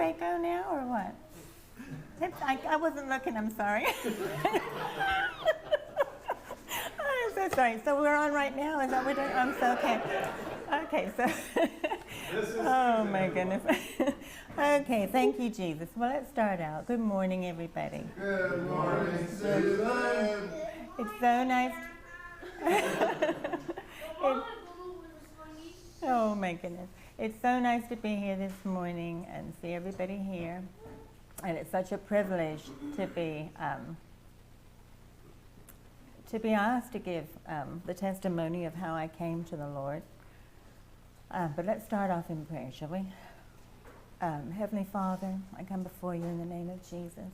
I go now or what? I wasn't looking, I'm sorry. I'm so sorry. So we're on right now? Is that what we're doing? I'm so okay. Okay, so. Oh my goodness. Okay, thank you, Jesus. Well, let's start out. Good morning, everybody. Good morning, Susan. It's so nice. Oh my goodness. It's so nice to be here this morning and see everybody here. And it's such a privilege to be asked to give the testimony of how I came to the Lord. But let's start off in prayer, shall we? Heavenly Father, I come before you in the name of Jesus.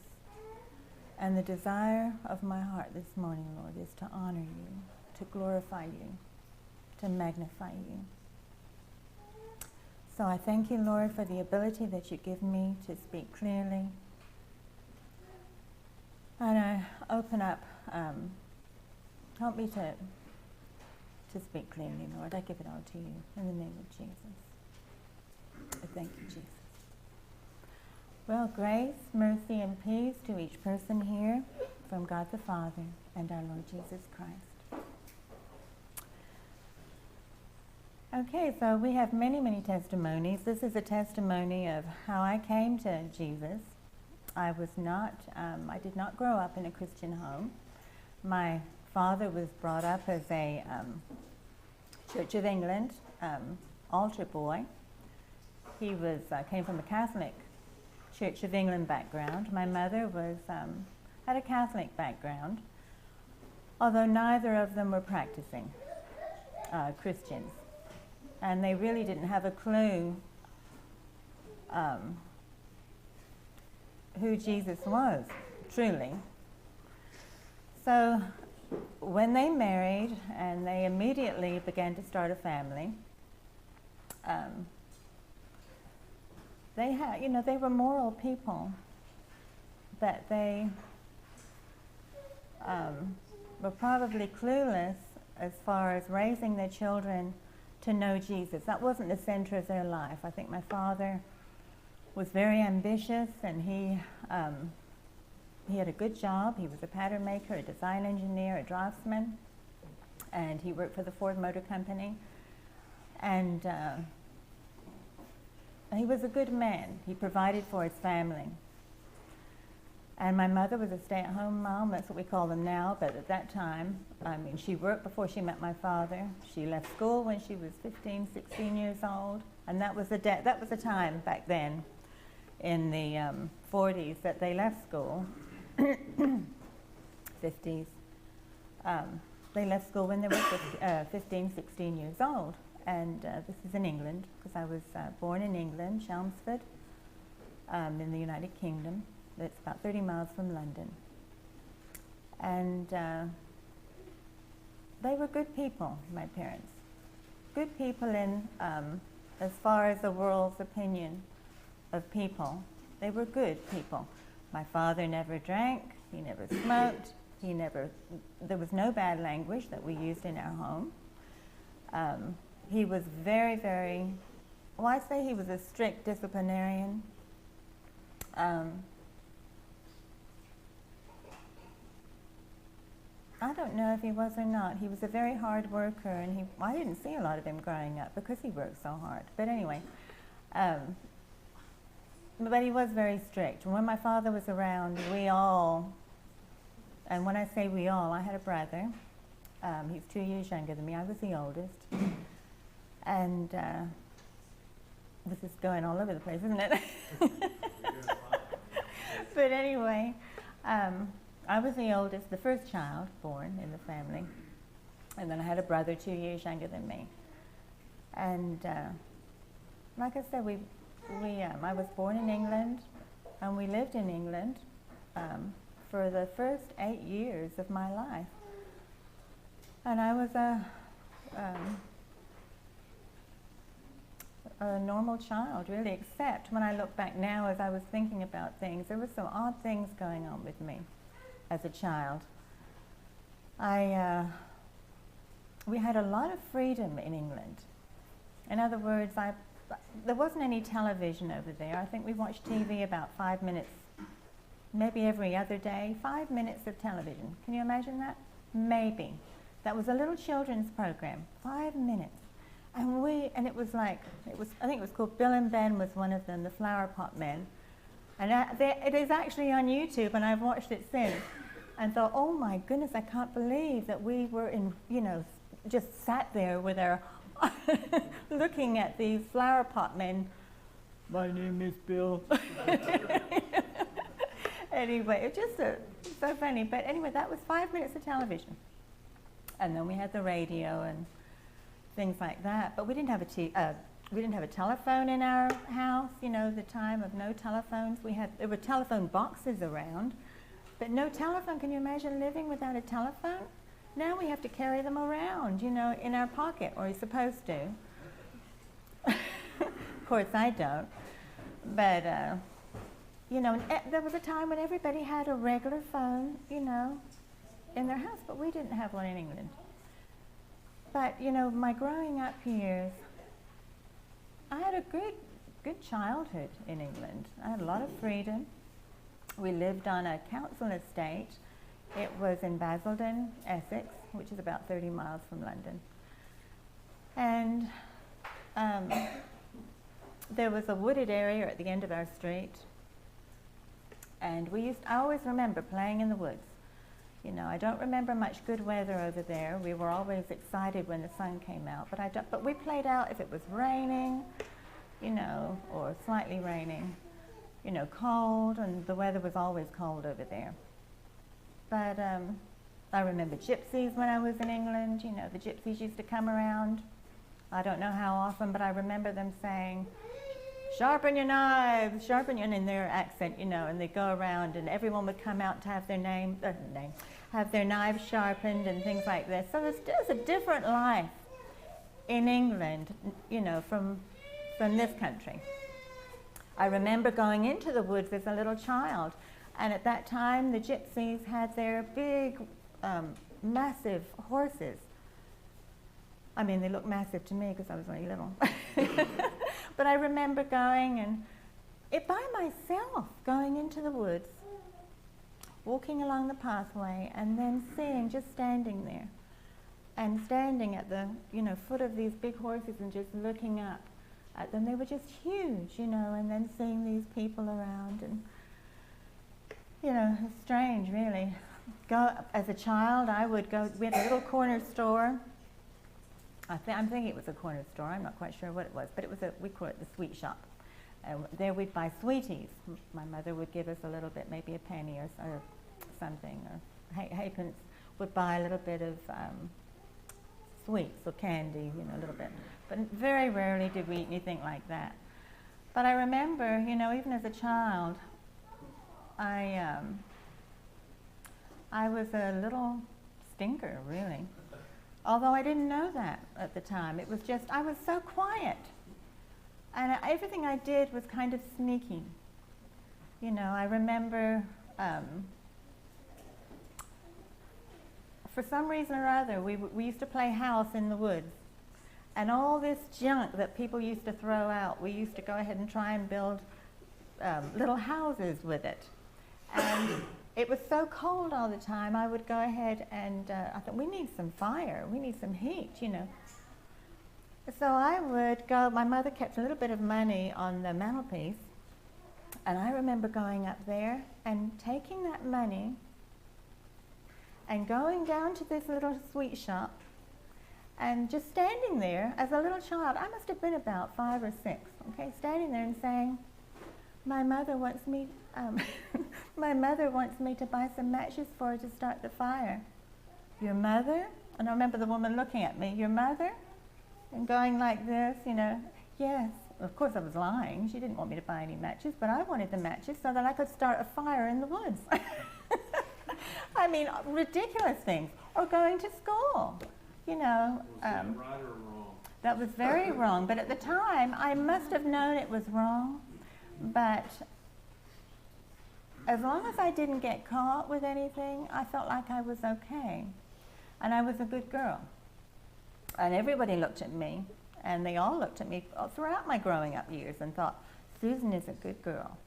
And the desire of my heart this morning, Lord, is to honor you, to glorify you, to magnify you. So I thank you, Lord, for the ability that you give me to speak clearly. And I open up, help me to speak clearly, Lord. I give it all to you in the name of Jesus. I thank you, Jesus. Well, grace, mercy, and peace to each person here from God the Father and our Lord Jesus Christ. Okay, so we have many, many testimonies. This is a testimony of how I came to Jesus. I did not grow up in a Christian home. My father was brought up as a Church of England altar boy. He came from a Catholic Church of England background. My mother had a Catholic background, although neither of them were practicing Christians. And they really didn't have a clue who Jesus was, truly. So when they married and they immediately began to start a family, they were moral people, but they were probably clueless as far as raising their children to know Jesus. That wasn't the center of their life. I think my father was very ambitious, and he had a good job. He was a pattern maker, a design engineer, a draftsman, and he worked for the Ford Motor Company. And he was a good man. He provided for his family. And my mother was a stay-at-home mom. That's what we call them now, but at that time, she worked before she met my father. She left school when she was 15, 16 years old, and that was the time back then in the 40s that they left school. 50s. They left school when they were 15, 16 years old. And this is in England, because I was born in England, Chelmsford, in the United Kingdom. It's about 30 miles from London. And they were good people, my parents. Good people in, as far as the world's opinion of people. They were good people. My father never drank, he never smoked, there was no bad language that we used in our home. He was very, very, well, I'd say he was a strict disciplinarian. I don't know if he was or not. He was a very hard worker, and I didn't see a lot of him growing up because he worked so hard. But anyway, but he was very strict. When my father was around, we all, and when I say we all, I had a brother. He's 2 years younger than me. I was the oldest. And this is going all over the place, isn't it? But anyway, I was the oldest, the first child born in the family. And then I had a brother 2 years younger than me. And like I said, I was born in England, and we lived in England for the first 8 years of my life. And I was a normal child, really, except when I look back now as I was thinking about things, there were some odd things going on with me as a child. We had a lot of freedom in England. In other words, there wasn't any television over there. I think we watched TV about 5 minutes, maybe every other day. 5 minutes of television. Can you imagine that? Maybe. That was a little children's program. 5 minutes. And it was like, I think it was called Bill and Ben was one of them, the Flower Pot Men. And it is actually on YouTube, and I've watched it since. And thought, oh my goodness, I can't believe that we were just sat there with our, looking at these flower pot men. My name is Bill. Anyway, it's just so funny. But anyway, that was 5 minutes of television. And then we had the radio and things like that. But we didn't have a telephone in our house, the time of no telephones. There were telephone boxes around, but no telephone. Can you imagine living without a telephone? Now we have to carry them around, in our pocket, or you're supposed to. Of course, I don't. But, there was a time when everybody had a regular phone, in their house, but we didn't have one in England. But, my growing up years, I had a good childhood in England. I had a lot of freedom. We lived on a council estate. It was in Basildon, Essex, which is about 30 miles from London. And there was a wooded area at the end of our street. And I always remember playing in the woods. I don't remember much good weather over there. We were always excited when the sun came out. But we played out if it was raining, or slightly raining, cold, and the weather was always cold over there. But I remember gypsies when I was in England. The gypsies used to come around. I don't know how often, but I remember them saying, "Sharpen your knives, sharpen your," in their accent, and they'd go around and everyone would come out to have their have their knives sharpened and things like this. So there's a different life in England, from this country. I remember going into the woods as a little child, and at that time the gypsies had their big, massive horses. I mean, they looked massive to me because I was only little. But I remember going by myself, going into the woods, walking along the pathway, and then just standing there, and standing at the, foot of these big horses and just looking up at them. They were just huge, and then seeing these people around, and, it's strange, really. As a child, I would go, we had a little corner store. I'm thinking it was a corner store. I'm not quite sure what it was, but we call it the sweet shop. There we'd buy sweeties. My mother would give us a little bit, maybe a penny or something, or halfpence. Would buy a little bit of sweets or candy, a little bit. But very rarely did we eat anything like that. But I remember, even as a child, I was a little stinker, really. Although I didn't know that at the time. It was just, I was so quiet. And everything I did was kind of sneaky. I remember, for some reason or other, we used to play house in the woods. And all this junk that people used to throw out, we used to go ahead and try and build little houses with it. And it was so cold all the time, I would go ahead and I thought, we need some fire, we need some heat, So I would go, my mother kept a little bit of money on the mantelpiece, and I remember going up there and taking that money and going down to this little sweet shop and just standing there as a little child. I must have been about 5 or 6, okay, standing there and saying, my mother wants me to buy some matches for her to start the fire. Your mother? And I remember the woman looking at me, your mother? And going like this, yes. Of course I was lying. She didn't want me to buy any matches, but I wanted the matches so that I could start a fire in the woods. I mean, ridiculous things. Or going to school, Was that right or wrong? That was very wrong, but at the time I must have known it was wrong. But as long as I didn't get caught with anything, I felt like I was okay. And I was a good girl. And everybody looked at me And they all looked at me throughout my growing up years and thought, Susan is a good girl.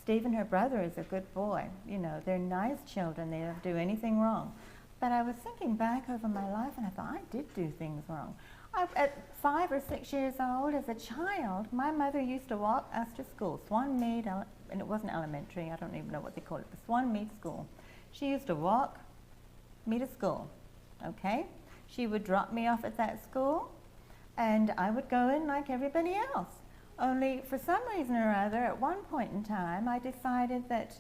Stephen, her brother, is a good boy. You know, they're nice children. They don't do anything wrong. But I was thinking back over my life and I thought, I did do things wrong. At 5 or 6 years old, as a child, my mother used to walk us to school, Swan Mead, and it wasn't elementary, I don't even know what they call it, the Swan Mead School. She used to walk me to school, okay? She would drop me off at that school, and I would go in like everybody else. Only for some reason or other, at one point in time, I decided that,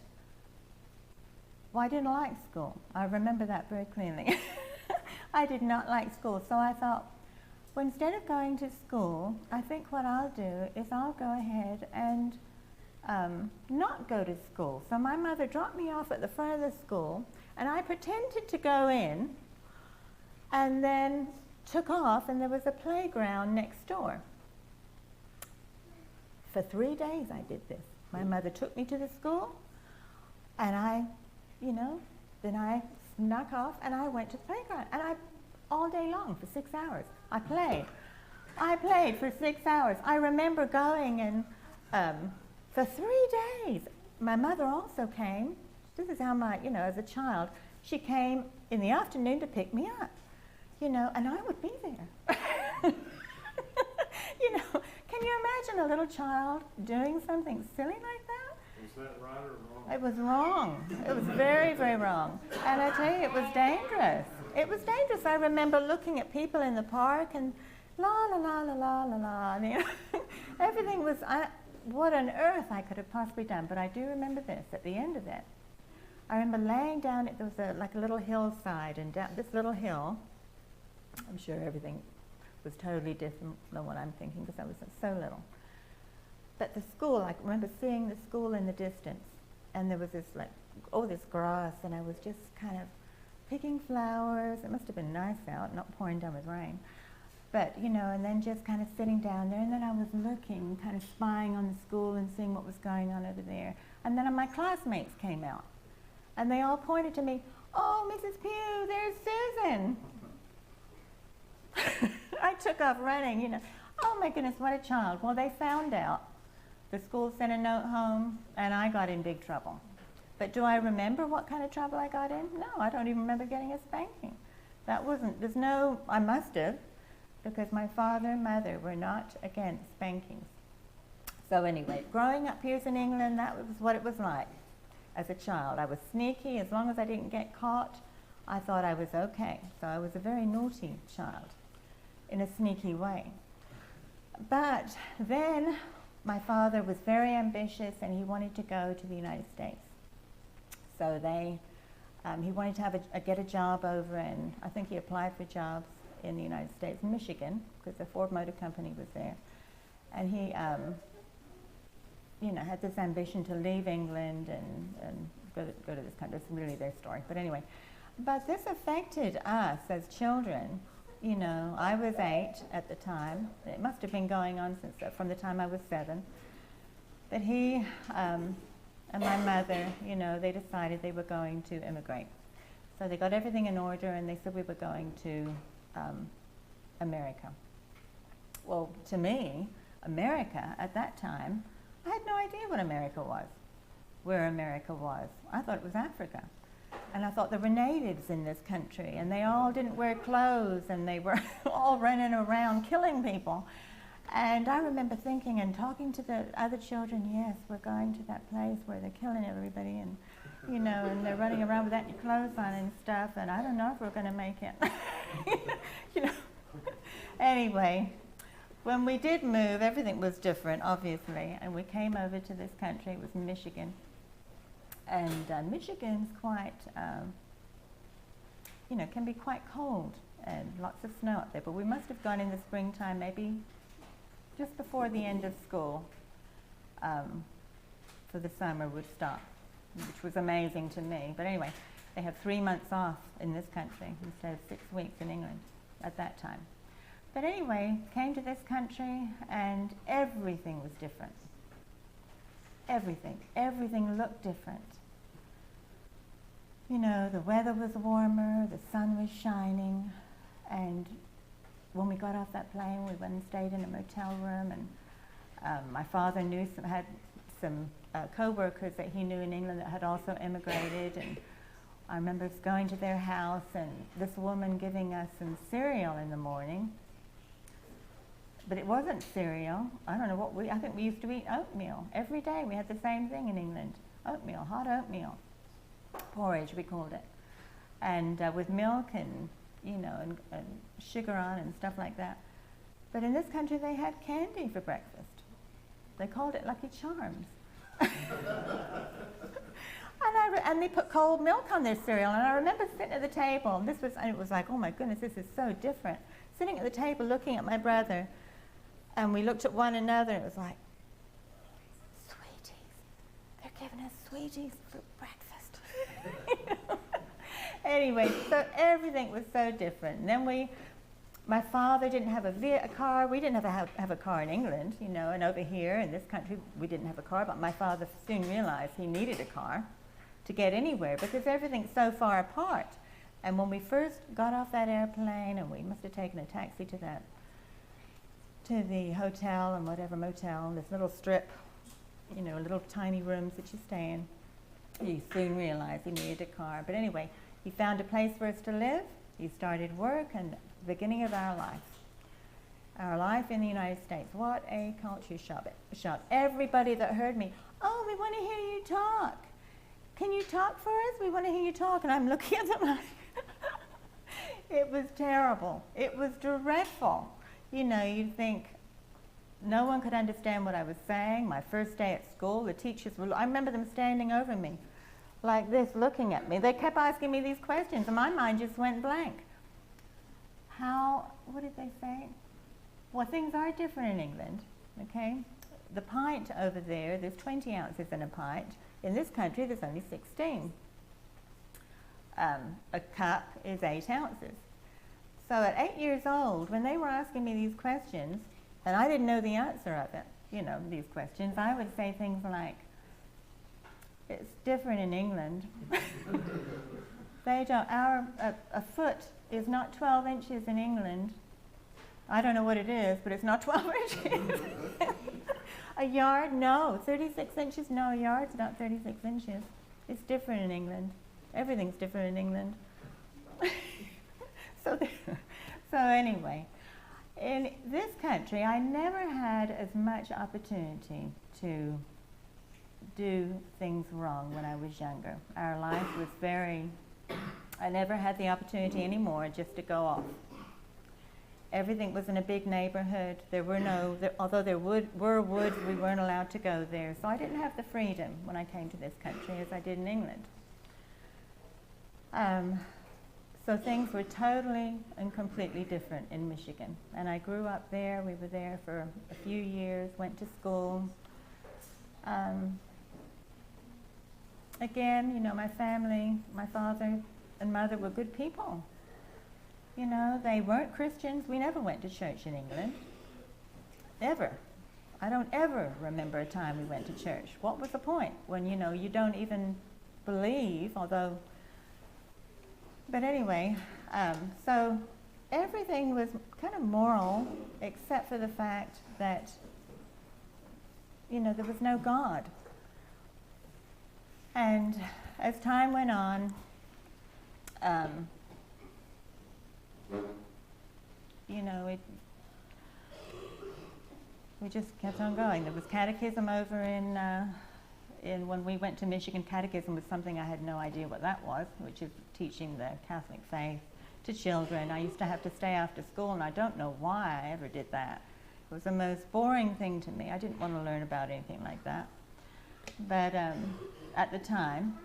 well, I didn't like school. I remember that very clearly. I did not like school, so I thought, well, instead of going to school, I think what I'll do is I'll go ahead and not go to school. So my mother dropped me off at the front of the school, and I pretended to go in, and then took off, and there was a playground next door. For 3 days I did this. My mother took me to the school, and then I snuck off, and I went to the playground, and all day long for 6 hours. I played for 6 hours. I remember going and for 3 days. My mother also came. This is how as a child, she came in the afternoon to pick me up, and I would be there. Can you imagine a little child doing something silly like that? Was that right or wrong? It was wrong. It was very, very wrong. And I tell you, it was dangerous. It was dangerous. I remember looking at people in the park and la la la la la la la. And, everything was, what on earth I could have possibly done. But I do remember this, at the end of it. I remember laying down, there was like a little hillside, and down this little hill, I'm sure everything was totally different than what I'm thinking because I was so little. But the school, I remember seeing the school in the distance, and there was this this grass, and I was just kind of picking flowers. It must have been nice out, not pouring down with rain. But, and then just kind of sitting down there, and then I was looking, kind of spying on the school and seeing what was going on over there. And then my classmates came out, and they all pointed to me, "Oh, Mrs. Pugh, there's Susan." I took off running, Oh my goodness, what a child. Well, they found out. The school sent a note home, and I got in big trouble. But do I remember what kind of trouble I got in? No, I don't even remember getting a spanking. I must have, because my father and mother were not against spankings. So anyway, growing up here in England, that was what it was like as a child. I was sneaky. As long as I didn't get caught, I thought I was okay. So I was a very naughty child in a sneaky way. But then my father was very ambitious, and he wanted to go to the United States. So he wanted to get a job over in, I think he applied for jobs in the United States, in Michigan, because the Ford Motor Company was there. And he, had this ambition to leave England and go to this country. It's really their story. But anyway, but this affected us as children. I was 8 at the time. It must have been going on from the time I was 7. But he and my mother, they decided they were going to immigrate. So they got everything in order, and they said we were going to America. Well, to me, America at that time, I had no idea what America was, where America was. I thought it was Africa. And I thought there were natives in this country, and they all didn't wear clothes, and they were all running around killing people. And I remember thinking and talking to the other children, yes, we're going to that place where they're killing everybody, and and they're running around without your clothes on and stuff, and I don't know if we're going to make it. Anyway, when we did move, everything was different, obviously, and we came over to this country. It was Michigan. And Michigan's quite, can be quite cold, and lots of snow up there. But we must have gone in the springtime, maybe just before the end of school, for the summer would start, which was amazing to me. But anyway, they have 3 months off in this country instead of 6 weeks in England at that time. But anyway, came to this country, and everything was different. Everything looked different. The weather was warmer, the sun was shining, and when we got off that plane, we went and stayed in a motel room, and my father had some co-workers that he knew in England that had also immigrated, and I remember going to their house and this woman giving us some cereal in the morning. But it wasn't cereal. I don't know I think we used to eat oatmeal. Every day we had the same thing in England. Oatmeal, hot oatmeal. Porridge, we called it. And with milk and, and sugar on and stuff like that. But in this country they had candy for breakfast. They called it Lucky Charms. And they put cold milk on their cereal. And I remember sitting at the table, and it was like, oh my goodness, this is so different. Sitting at the table looking at my brother, and we looked at one another, and it was like, sweeties. They're giving us sweeties for breakfast. Anyway, so everything was so different. And then my father didn't have a car. We didn't have a car in England, and over here in this country, we didn't have a car. But my father soon realized he needed a car to get anywhere because everything's so far apart. And when we first got off that airplane, and we must have taken a taxi to the hotel and whatever motel, this little strip, little tiny rooms that you stay in, he soon realized he needed a car. But anyway, he found a place for us to live. He started work, and the beginning of our life. Our life in the United States. What a culture shock. Everybody that heard me, oh, we want to hear you talk. Can you talk for us? We want to hear you talk. And I'm looking at them like, it was terrible. It was dreadful. You'd think no one could understand what I was saying. My first day at school, the teachers I remember them standing over me like this, looking at me. They kept asking me these questions, and my mind just went blank. What did they say? Well, things are different in England, okay? The pint over there, there's 20 ounces in a pint. In this country, there's only 16. A cup is 8 ounces. So at 8 years old, when they were asking me these questions, and I didn't know the answer of it, these questions, I would say things like, it's different in England. They don't, a foot is not 12 inches in England. I don't know what it is, but it's not 12 inches. A yard, no. 36 inches, no, a yard's not 36 inches. It's different in England. Everything's different in England. So anyway, in this country, I never had as much opportunity to do things wrong when I was younger. Our life was I never had the opportunity anymore just to go off. Everything was in a big neighborhood. Although there were woods, we weren't allowed to go there. So I didn't have the freedom when I came to this country as I did in England. So things were totally and completely different in Michigan. And I grew up there. We were there for a few years, went to school. Again, my family, my father and mother were good people. They weren't Christians. We never went to church in England. Ever. I don't ever remember a time we went to church. What was the point when, you don't even believe, although... But anyway, so everything was kind of moral except for the fact that, there was no God. And as time went on, we just kept on going. There was catechism over in when we went to Michigan. Catechism was something I had no idea what that was, which is teaching the Catholic faith to children. I used to have to stay after school, and I don't know why I ever did that. It was the most boring thing to me. I didn't want to learn about anything like that. But at the time,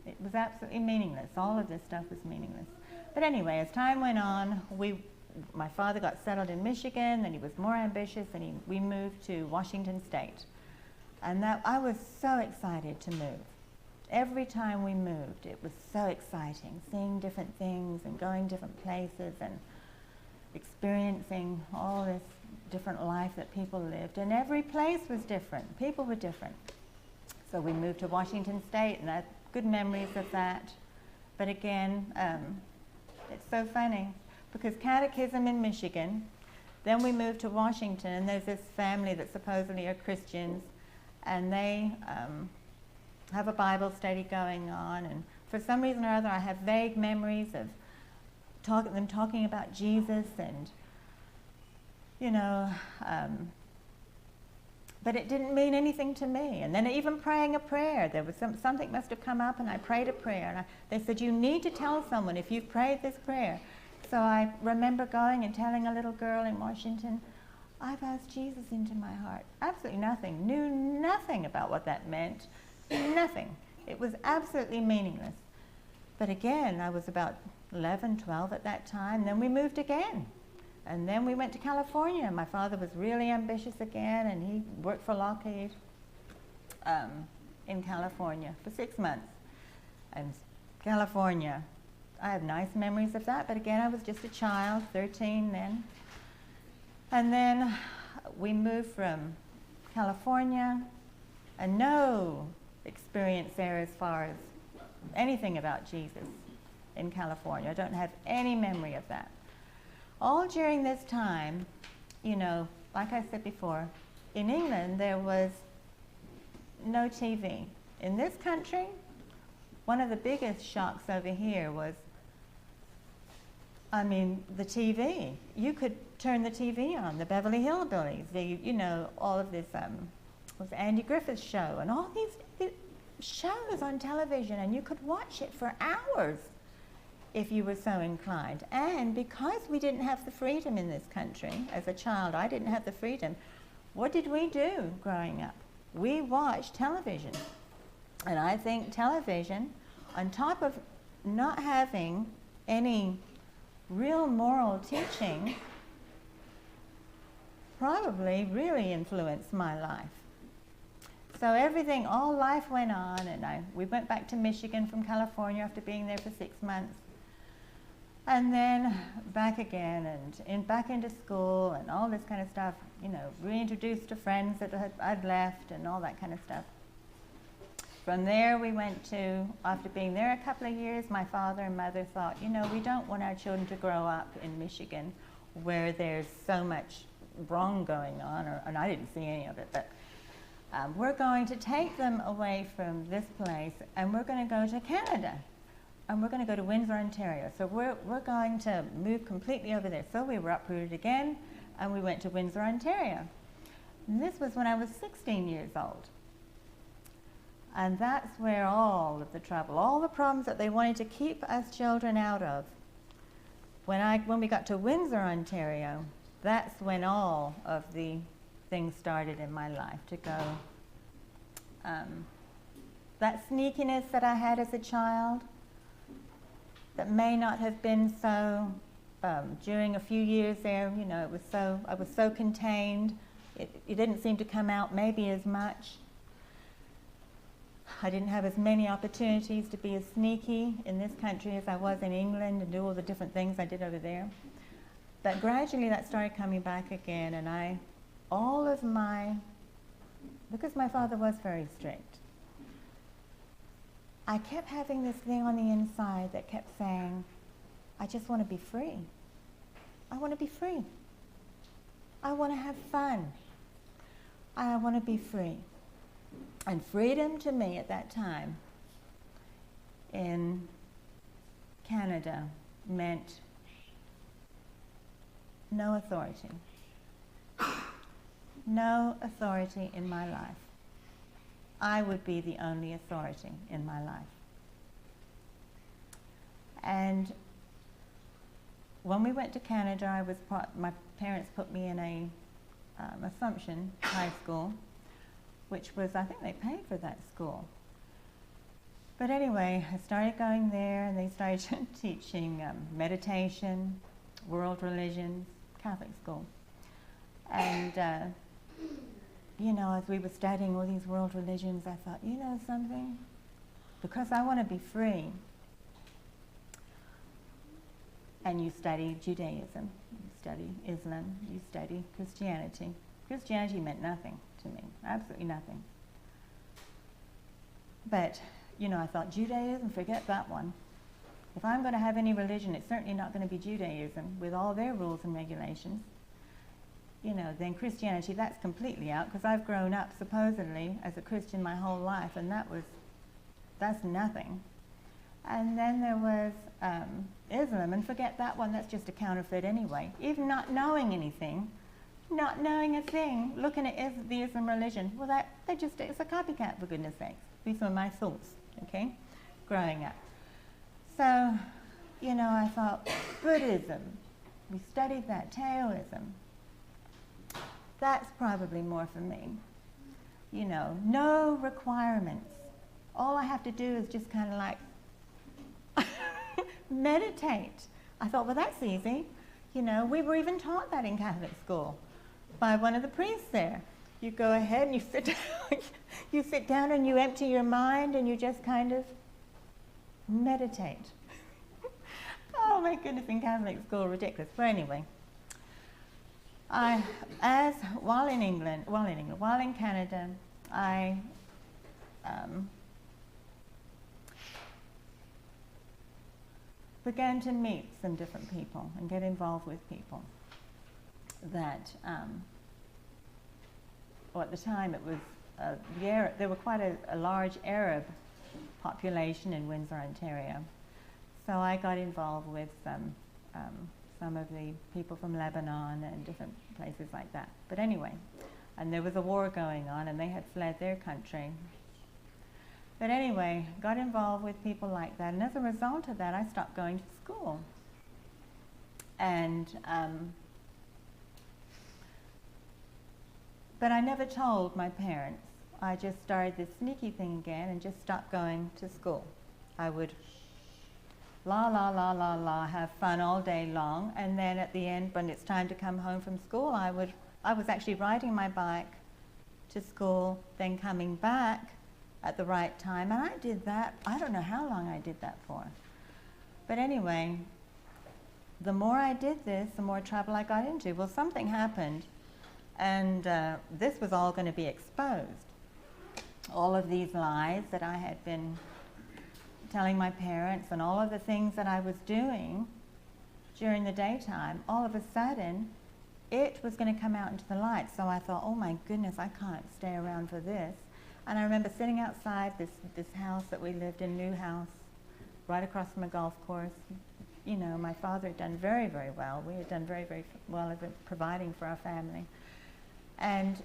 it was absolutely meaningless. All of this stuff was meaningless. But anyway, as time went on, my father got settled in Michigan, and he was more ambitious, and we moved to Washington State. And I was so excited to move. Every time we moved, it was so exciting, seeing different things and going different places and experiencing all this different life that people lived. And every place was different. People were different. So we moved to Washington State, and I had good memories of that. But again, it's so funny, because catechism in Michigan Then we moved to Washington, and there's this family that supposedly are Christians, and they have a Bible study going on, and for some reason or other I have vague memories of them talking about Jesus, and but it didn't mean anything to me. And then even praying a prayer, there was something must have come up, and I prayed a prayer, and they said, you need to tell someone if you've prayed this prayer. So I remember going and telling a little girl in Washington, I've asked Jesus into my heart. Absolutely nothing. Knew nothing about what that meant. Nothing. It was absolutely meaningless. But again, I was about 11, 12 at that time. Then we moved again. And then we went to California. My father was really ambitious again, and he worked for Lockheed in California for 6 months. And California, I have nice memories of that, but again, I was just a child, 13 then. And then we moved from California, and no experience there as far as anything about Jesus in California. I don't have any memory of that. All during this time, like I said before, in England there was no TV. In this country, one of the biggest shocks over here was, the TV. You could turn the TV on, the Beverly Hillbillies, all of this, was Andy Griffith's show, and all these shows on television, and you could watch it for hours if you were so inclined. And because we didn't have the freedom in this country, as a child, I didn't have the freedom, what did we do growing up? We watched television. And I think television, on top of not having any real moral teaching, probably really influenced my life. So all life went on, and we went back to Michigan from California after being there for 6 months. And then back again, and back into school, and all this kind of stuff, reintroduced to friends that I'd left, and all that kind of stuff. From there we went to, after being there a couple of years, my father and mother thought, we don't want our children to grow up in Michigan where there's so much wrong going on, and I didn't see any of it, but we're going to take them away from this place, and we're going to go to Canada. And we're going to go to Windsor, Ontario. So we're going to move completely over there. So we were uprooted again, and we went to Windsor, Ontario. And this was when I was 16 years old. And that's where all of the trouble, all the problems that they wanted to keep us children out of. When we got to Windsor, Ontario, that's when all of the things started in my life to go. That sneakiness that I had as a child, that may not have been so during a few years there, I was so contained. It didn't seem to come out maybe as much. I didn't have as many opportunities to be as sneaky in this country as I was in England and do all the different things I did over there. But gradually that started coming back again, and because my father was very strict, I kept having this thing on the inside that kept saying, I just want to be free. I want to be free. I want to have fun. I want to be free. And freedom to me at that time in Canada meant no authority. No authority in my life. I would be the only authority in my life. And when we went to Canada, my parents put me in a Assumption High School, which was, I think they paid for that school. But anyway, I started going there, and they started teaching meditation, world religions, Catholic school. And as we were studying all these world religions, I thought, something? Because I want to be free. And you study Judaism, you study Islam, you study Christianity. Christianity meant nothing to me, absolutely nothing. But, I thought, Judaism, forget that one. If I'm going to have any religion, it's certainly not going to be Judaism with all their rules and regulations. then Christianity, that's completely out, because I've grown up supposedly as a Christian my whole life, and that's nothing. And then there was Islam, and forget that one, that's just a counterfeit anyway. Even not knowing anything, not knowing a thing, looking at the Islam religion, well, it's a copycat, for goodness sakes. These were my thoughts, okay, growing up. So, I thought, Buddhism, we studied that, Taoism, that's probably more for me. No requirements. All I have to do is just kind of like meditate. I thought, well, that's easy. We were even taught that in Catholic school by one of the priests there. You go ahead and you sit down, you sit down and you empty your mind and you just kind of meditate. Oh my goodness, in Catholic school, ridiculous. But anyway, while in Canada, I began to meet some different people and get involved with people that, well, at the time it was, there were quite a large Arab population in Windsor, Ontario. So I got involved with some of the people from Lebanon and different places like that. But anyway, and there was a war going on and they had fled their country. But anyway, got involved with people like that, and as a result of that, I stopped going to school. And, but I never told my parents. I just started this sneaky thing again and just stopped going to school. I would have fun all day long, and then at the end, when it's time to come home from school, I was actually riding my bike to school, then coming back at the right time, and I did that, I don't know how long I did that for. But anyway, the more I did this, the more trouble I got into. Well, something happened, and this was all going to be exposed. All of these lies that I had been telling my parents and all of the things that I was doing during the daytime, all of a sudden, it was going to come out into the light. So I thought, oh my goodness, I can't stay around for this. And I remember sitting outside this house that we lived in, new house, right across from a golf course. My father had done very, very well. We had done very, very well at providing for our family. And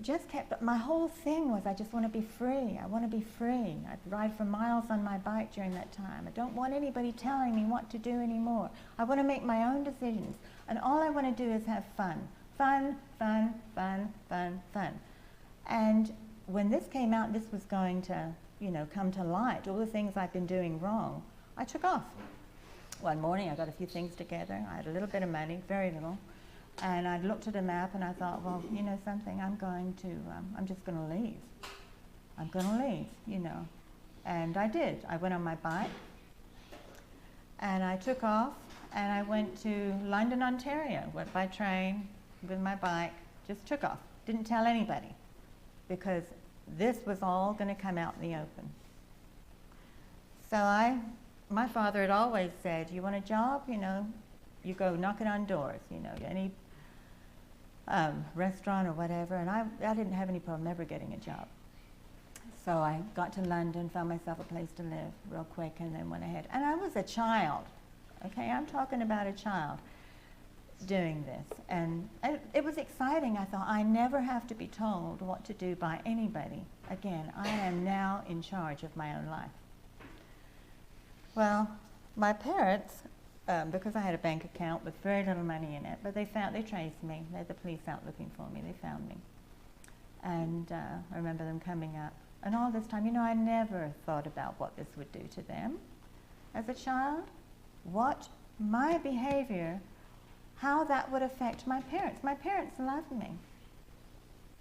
just kept, my whole thing was, I just want to be free. I want to be free. I'd ride for miles on my bike during that time. I don't want anybody telling me what to do anymore. I want to make my own decisions. And all I want to do is have fun. Fun, fun, fun, fun, fun. And when this came out, this was going to, come to light, all the things I've been doing wrong, I took off. One morning I got a few things together. I had a little bit of money, very little. And I looked at a map and I thought, well, you know something, I'm just going to leave. I'm going to leave, And I did. I went on my bike and I took off and I went to London, Ontario. Went by train with my bike, just took off. Didn't tell anybody because this was all going to come out in the open. So my father had always said, you want a job, you go knocking on doors, any restaurant or whatever, and I didn't have any problem ever getting a job. So I got to London, found myself a place to live real quick, and then went ahead. And I was a child, okay? I'm talking about a child doing this. And it was exciting. I thought, I never have to be told what to do by anybody. Again, I am now in charge of my own life. Well, my parents, because I had a bank account with very little money in it, but they traced me. They had the police out looking for me. They found me. And I remember them coming up. And all this time, I never thought about what this would do to them as a child, what my behavior, how that would affect my parents. My parents loved me.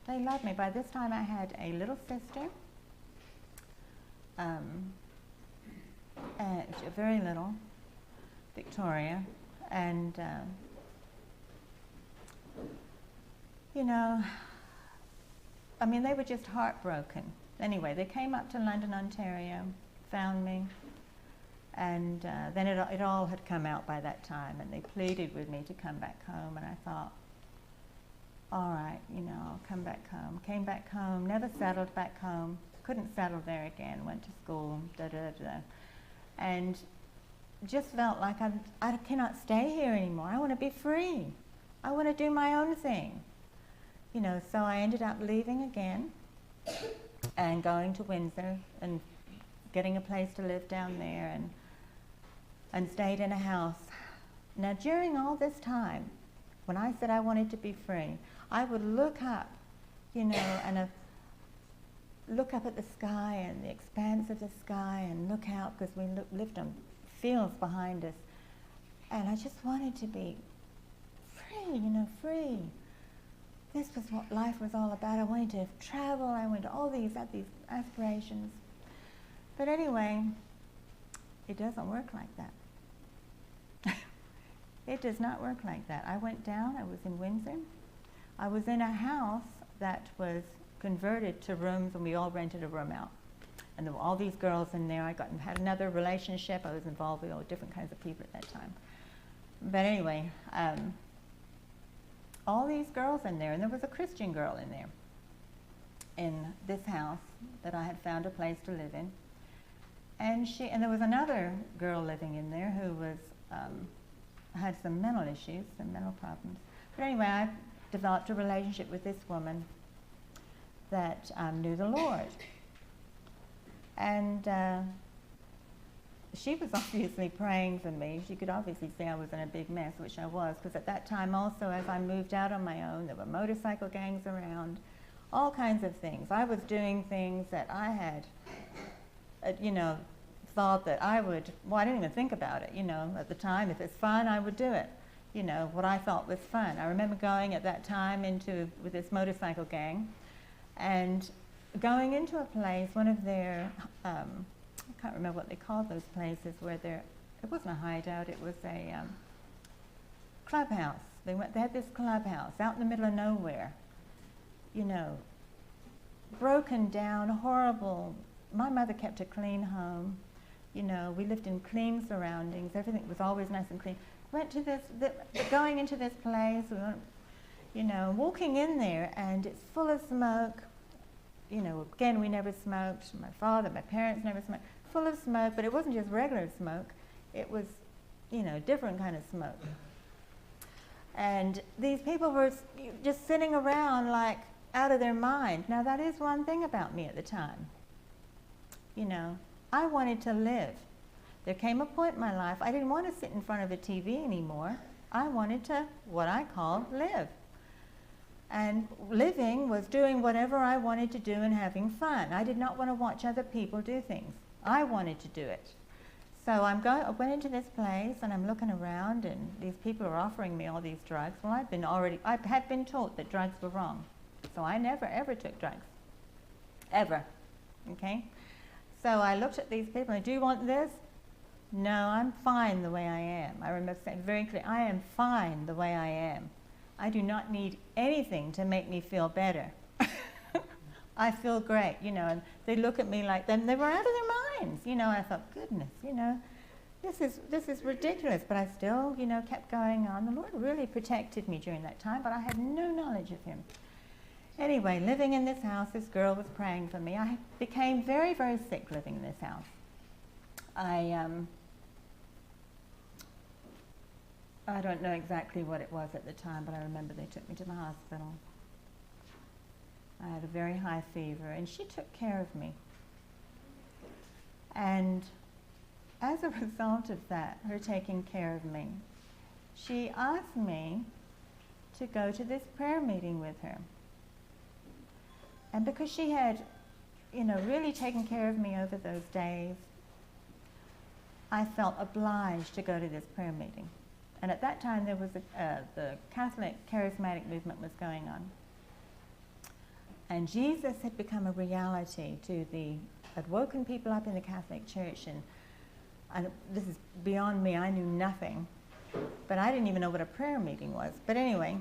They loved me. By this time, I had a little sister, very little, Victoria, and they were just heartbroken. Anyway, they came up to London, Ontario, found me, and then it all had come out by that time, and they pleaded with me to come back home, and I thought, all right, I'll come back home. Came back home, never settled back home, couldn't settle there again, went to school, and just felt like I cannot stay here anymore. I want to be free. I want to do my own thing. So I ended up leaving again and going to Windsor and getting a place to live down there and stayed in a house. Now, during all this time, when I said I wanted to be free, I would look up, and look up at the sky and the expanse of the sky and look out, because we lived on fields behind us. And I just wanted to be free, free. This was what life was all about. I wanted to travel. I wanted all these aspirations. But anyway, it doesn't work like that. It does not work like that. I went down. I was in Windsor. I was in a house that was converted to rooms, and we all rented a room out. And there were all these girls in there. I had another relationship. I was involved with all different kinds of people at that time. But anyway, all these girls in there, and there was a Christian girl in there, in this house that I had found a place to live in. And there was another girl living in there who was had some mental issues, some mental problems. But anyway, I developed a relationship with this woman that knew the Lord. And she was obviously praying for me. She could obviously see I was in a big mess, which I was, because at that time also, as I moved out on my own, there were motorcycle gangs around, all kinds of things. I was doing things that I had, thought that I would, I didn't even think about it, at the time. If it's fun, I would do it, what I thought was fun. I remember going at that time with this motorcycle gang and going into a place, one of their, I can't remember what they called those places where it wasn't a hideout, it was a clubhouse. They had this clubhouse out in the middle of nowhere, broken down, horrible. My mother kept a clean home. We lived in clean surroundings. Everything was always nice and clean. Went to going into this place, walking in there, and it's full of smoke. Again, we never smoked. My parents never smoked. Full of smoke, but it wasn't just regular smoke. It was, different kind of smoke. And these people were just sitting around like out of their mind. Now, that is one thing about me at the time. I wanted to live. There came a point in my life, I didn't want to sit in front of a TV anymore. I wanted to, what I call, live. And living was doing whatever I wanted to do and having fun. I did not want to watch other people do things. I wanted to do it. So I went into this place and I'm looking around, and these people are offering me all these drugs. Well, I had been taught that drugs were wrong. So I never ever took drugs. Ever. Okay? So I looked at these people and, do you want this? No, I'm fine the way I am. I remember saying very clearly, I am fine the way I am. I do not need anything to make me feel better. I feel great, and they look at me like them. They were out of their minds, I thought, goodness, this is ridiculous. But I still, kept going on. The Lord really protected me during that time, but I had no knowledge of Him. Anyway, living in this house, this girl was praying for me. I became very, very sick living in this house. I don't know exactly what it was at the time, but I remember they took me to the hospital. I had a very high fever, and she took care of me. And as a result of that, her taking care of me, she asked me to go to this prayer meeting with her. And because she had, really taken care of me over those days, I felt obliged to go to this prayer meeting. And at that time, there was the Catholic charismatic movement was going on. And Jesus had become a reality had woken people up in the Catholic Church. And this is beyond me, I knew nothing. But I didn't even know what a prayer meeting was. But anyway,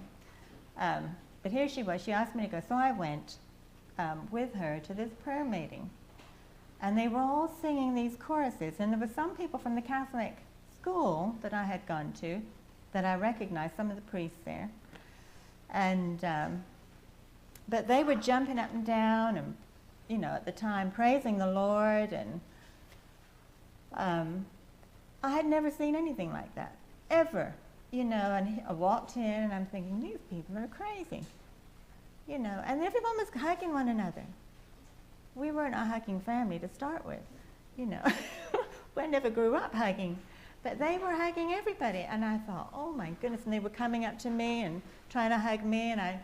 but here she was, she asked me to go. So I went with her to this prayer meeting. And they were all singing these choruses. And there were some people from the Catholic school that I had gone to that I recognized, some of the priests there. And but they were jumping up and down, and at the time praising the Lord, and I had never seen anything like that ever. And I walked in, and I'm thinking, these people are crazy. And everyone was hugging one another. We weren't a hugging family to start with. We never grew up hugging. But they were hugging everybody. And I thought, oh my goodness. And they were coming up to me and trying to hug me. And I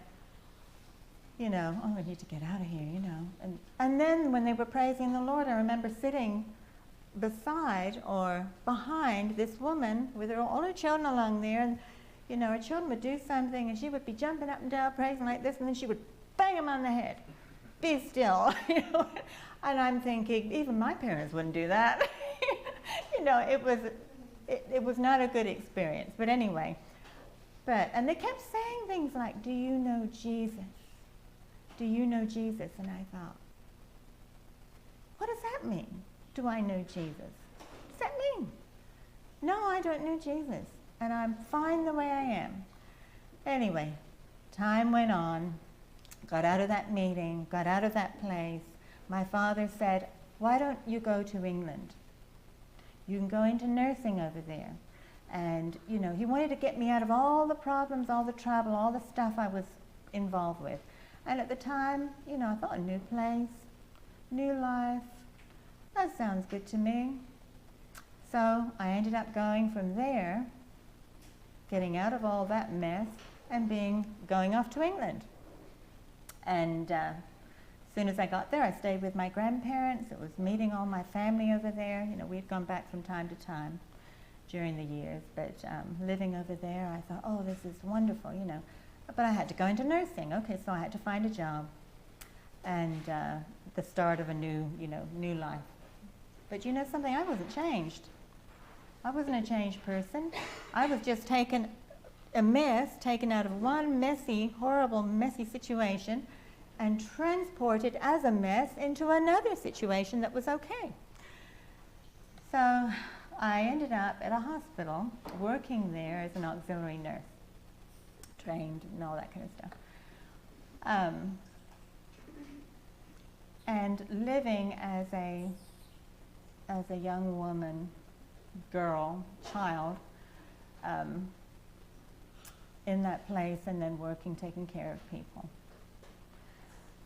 need to get out of here, And then when they were praising the Lord, I remember sitting beside or behind this woman with all her children along there. And her children would do something, and she would be jumping up and down, praising like this, and then she would bang them on the head. Be still, And I'm thinking, even my parents wouldn't do that. It was not a good experience. But anyway, and they kept saying things like, "Do you know Jesus? Do you know Jesus?" And I thought, what does that mean? Do I know Jesus? What does that mean? No, I don't know Jesus. And I'm fine the way I am. Anyway, time went on. Got out of that meeting, got out of that place. My father said, why don't you go to England? You can go into nursing over there. And, he wanted to get me out of all the problems, all the trouble, all the stuff I was involved with. And at the time, I thought, a new place, new life, that sounds good to me. So I ended up going from there, getting out of all that mess, and going off to England. And as soon as I got there, I stayed with my grandparents. It was meeting all my family over there. We'd gone back from time to time during the years, but living over there, I thought, oh, this is wonderful, But I had to go into nursing. Okay, so I had to find a job and the start of a new life. But something, I wasn't changed. I wasn't a changed person. I was just taken out of one messy, horrible, messy situation and transported as a mess into another situation that was okay. So I ended up at a hospital working there as an auxiliary nurse, trained and all that kind of stuff. And living as a young woman, girl, child, in that place, and then working, taking care of people.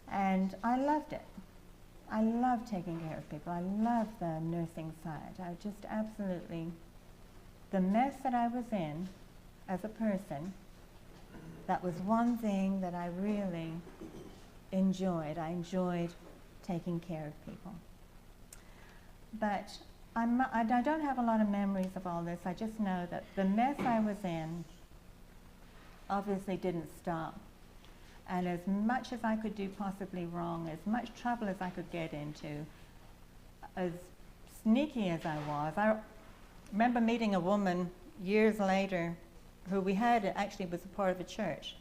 And I loved it. I loved taking care of people. I loved the nursing side. I just absolutely, the mess that I was in as a person, that was one thing that I really enjoyed. I enjoyed taking care of people. But I don't have a lot of memories of all this. I just know that the mess I was in obviously didn't stop. And as much as I could do possibly wrong, as much trouble as I could get into, as sneaky as I remember meeting a woman years later who we had, actually was a part of a church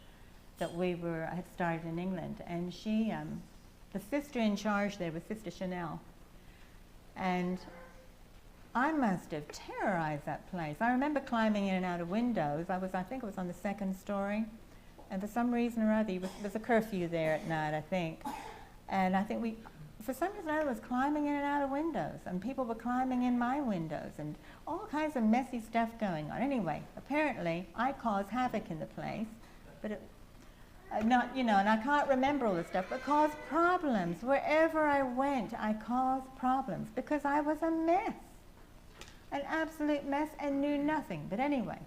that I had started in England. And she, the sister in charge there was Sister Chanel. And I must have terrorized that place. I remember climbing in and out of windows. I think it was on the second story. And for some reason or other, there's a curfew there at night, I think. And I think for some reason or other, was climbing in and out of windows. And people were climbing in my windows. And all kinds of messy stuff going on. Anyway, apparently, I caused havoc in the place. But and I can't remember all this stuff, but caused problems. Wherever I went, I caused problems because I was a mess. An absolute mess, and knew nothing. But anyway,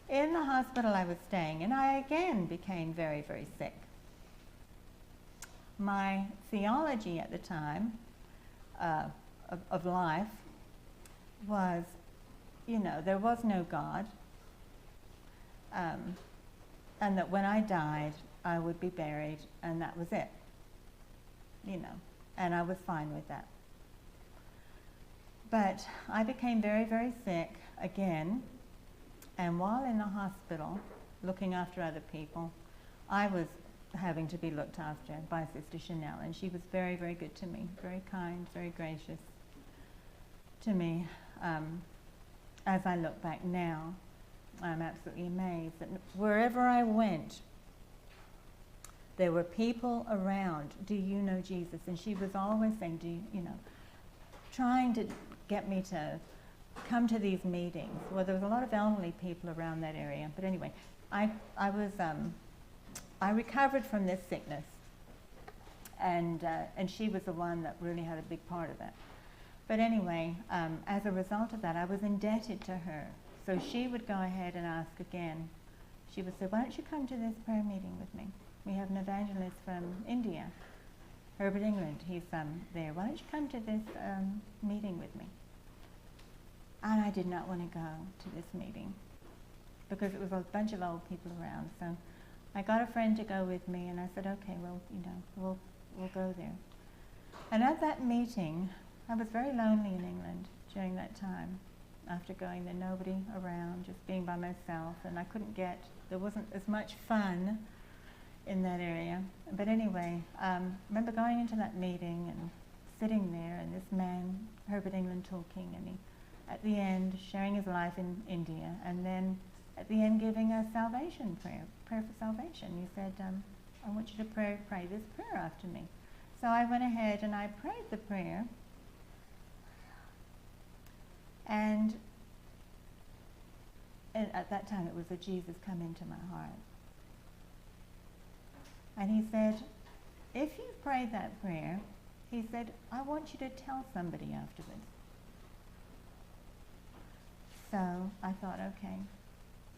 in the hospital I was staying, and I again became very, very sick. My theology at the time of life was, there was no God, and that when I died, I would be buried, and that was it. And I was fine with that. But I became very, very sick again, and while in the hospital, looking after other people, I was having to be looked after by Sister Chanel, and she was very, very good to me, very kind, very gracious to me. As I look back now, I'm absolutely amazed that wherever I went, there were people around, do you know Jesus? And she was always saying, trying to get me to come to these meetings. Well, there was a lot of elderly people around that area. But anyway, I recovered from this sickness. And she was the one that really had a big part of it. But anyway, as a result of that, I was indebted to her. So she would go ahead and ask again. She would say, why don't you come to this prayer meeting with me? We have an evangelist from India, Herbert England. He's there. Why don't you come to this meeting with me? And I did not want to go to this meeting because it was a bunch of old people around. So I got a friend to go with me, and I said, okay, well, we'll go there. And at that meeting, I was very lonely in England during that time. After going there, nobody around, just being by myself, and there wasn't as much fun in that area. But anyway, I remember going into that meeting and sitting there, and this man, Herbert England, talking, and he, at the end, sharing his life in India, and then at the end giving a salvation prayer for salvation. He said, I want you to pray this prayer after me. So I went ahead and I prayed the prayer. And at that time it was a Jesus come into my heart. And he said, if you've prayed that prayer, he said, I want you to tell somebody afterwards. So I thought, okay,